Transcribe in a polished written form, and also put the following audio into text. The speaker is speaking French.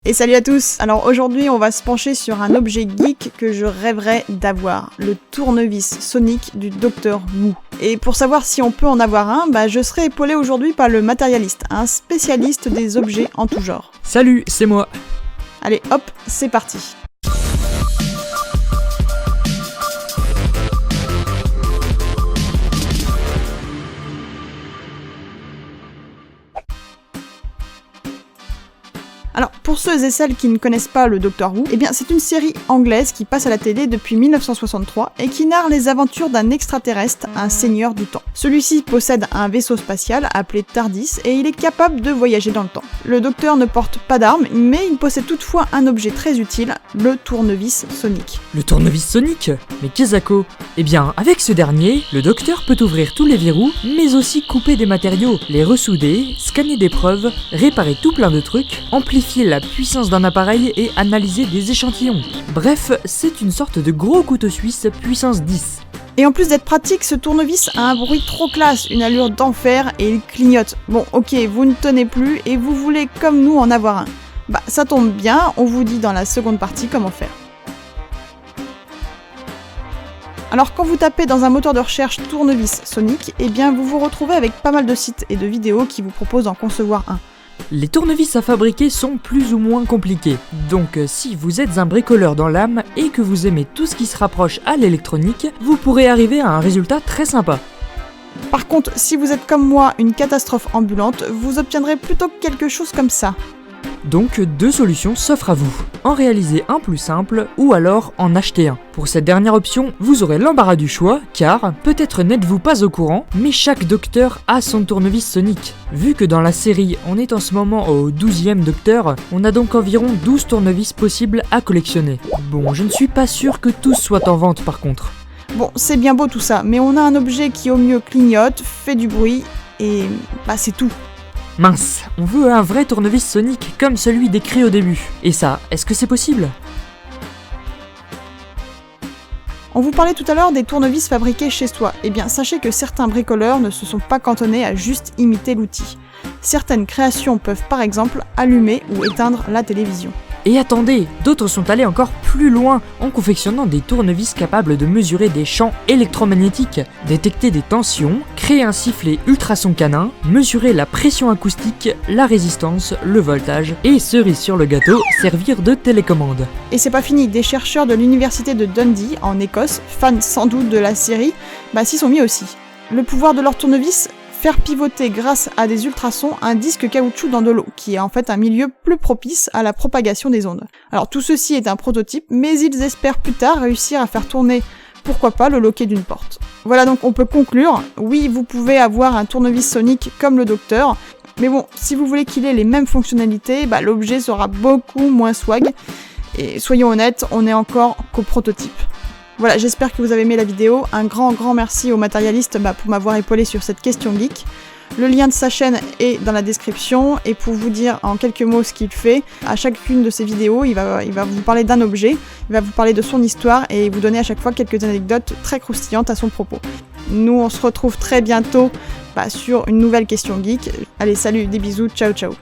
Et salut à tous. Alors aujourd'hui, on va se pencher sur un objet geek que je rêverais d'avoir, le tournevis sonique du Dr Who. Et pour savoir si on peut en avoir un, je serai épaulé aujourd'hui par le matérialiste, un spécialiste des objets en tout genre. Salut, c'est moi. Allez, hop, c'est parti. Alors, pour ceux et celles qui ne connaissent pas le Dr Who, c'est une série anglaise qui passe à la télé depuis 1963 et qui narre les aventures d'un extraterrestre, un seigneur du temps. Celui-ci possède un vaisseau spatial appelé TARDIS et il est capable de voyager dans le temps. Le docteur ne porte pas d'armes, mais il possède toutefois un objet très utile, le tournevis sonique. Le tournevis sonique ? Mais Kezako ? Avec ce dernier, le docteur peut ouvrir tous les verrous, mais aussi couper des matériaux, les ressouder, scanner des preuves, réparer tout plein de trucs, amplifier la puissance d'un appareil et analyser des échantillons. Bref, c'est une sorte de gros couteau suisse puissance 10. Et en plus d'être pratique, ce tournevis a un bruit trop classe, une allure d'enfer et il clignote. Bon, ok, vous ne tenez plus et vous voulez comme nous en avoir un. Ça tombe bien, on vous dit dans la seconde partie comment faire. Alors quand vous tapez dans un moteur de recherche tournevis sonique, vous vous retrouvez avec pas mal de sites et de vidéos qui vous proposent d'en concevoir un. Les tournevis à fabriquer sont plus ou moins compliqués, donc si vous êtes un bricoleur dans l'âme et que vous aimez tout ce qui se rapproche à l'électronique, vous pourrez arriver à un résultat très sympa. Par contre, si vous êtes comme moi une catastrophe ambulante, vous obtiendrez plutôt quelque chose comme ça. Donc deux solutions s'offrent à vous, en réaliser un plus simple ou alors en acheter un. Pour cette dernière option, vous aurez l'embarras du choix car, peut-être n'êtes-vous pas au courant, mais chaque docteur a son tournevis sonique. Vu que dans la série on est en ce moment au 12e docteur, on a donc environ 12 tournevis possibles à collectionner. Bon, je ne suis pas sûr que tous soient en vente par contre. Bon, c'est bien beau tout ça, mais on a un objet qui au mieux clignote, fait du bruit, et c'est tout. Mince, on veut un vrai tournevis sonique comme celui décrit au début. Et ça, est-ce que c'est possible ? On vous parlait tout à l'heure des tournevis fabriqués chez soi. Sachez que certains bricoleurs ne se sont pas cantonnés à juste imiter l'outil. Certaines créations peuvent par exemple allumer ou éteindre la télévision. Et attendez, d'autres sont allés encore plus loin en confectionnant des tournevis capables de mesurer des champs électromagnétiques, détecter des tensions, créer un sifflet ultrason canin, mesurer la pression acoustique, la résistance, le voltage et, cerise sur le gâteau, servir de télécommande. Et c'est pas fini, des chercheurs de l'université de Dundee, en Écosse, fans sans doute de la série, s'y sont mis aussi. Le pouvoir de leur tournevis ? Faire pivoter grâce à des ultrasons un disque caoutchouc dans de l'eau, qui est en fait un milieu plus propice à la propagation des ondes. Alors tout ceci est un prototype, mais ils espèrent plus tard réussir à faire tourner, pourquoi pas, le loquet d'une porte. Voilà, donc on peut conclure, oui vous pouvez avoir un tournevis sonique comme le docteur, mais bon, si vous voulez qu'il ait les mêmes fonctionnalités, l'objet sera beaucoup moins swag, et soyons honnêtes, on est encore qu'au prototype. Voilà, j'espère que vous avez aimé la vidéo. Un grand merci au matérialiste pour m'avoir épaulé sur cette question geek. Le lien de sa chaîne est dans la description et pour vous dire en quelques mots ce qu'il fait, à chacune de ses vidéos, il va vous parler d'un objet, il va vous parler de son histoire et vous donner à chaque fois quelques anecdotes très croustillantes à son propos. Nous, on se retrouve très bientôt sur une nouvelle question geek. Allez, salut, des bisous, ciao ciao.